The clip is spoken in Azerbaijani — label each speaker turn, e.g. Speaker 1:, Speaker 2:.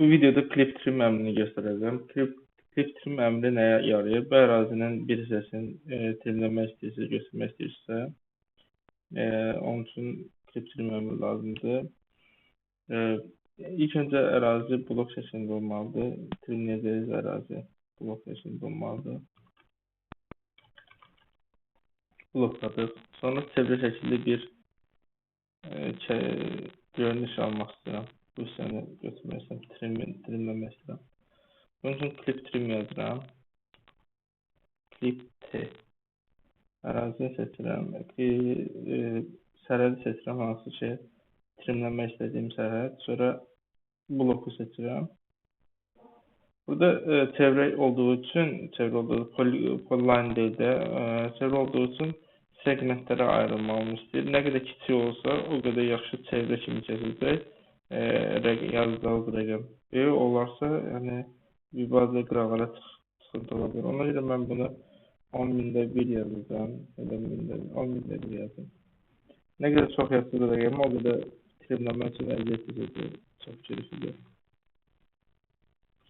Speaker 1: Bu videoda clip trim əmrini göstərəcəm. Clip trim əmri nəyə yarayır? Bu ərazinin bir hissəsini trimləmək istəyirsə, göstərmək istəyirsə, onun üçün clip trim əmri lazımdır. İlk öncə ərazi blok şəklində olmalıdır. Trimləyəcəyiniz ərazi blok şəklində olmalıdır. Blokladıq. Sonra çevrə şəkilli bir görünüş almaq istəyirəm. Bu hissəni götürmək istəyirəm, trimləmək istəyirəm. Bunun üçün clip trim yazıram. Clip T. Ərazini seçirəm. Sərhədi seçirəm, hansı ki, trimləmək istədiyim sərhəd. Sonra bloku seçirəm. Burada çevrə olduğu polyline deyil də, çevrə olduğu üçün segmentlərə ayrılmamı istəyir. Nə qədər kiçik olsa, o qədər yaxşı çevrə kimi çəkiləcək. Yazdığınız rəqəm böyük olarsa, yəni bir bazı qıraqlara sıxıntı ola bilər. Ona görə mən bunu 10.000-1 yazacağam. 10.000-1 yazdım. Nə qədər çox yazdığınız rəqəmi, o qədər trimləmək üçün əziyyət edəcək. Çox keyiflidir.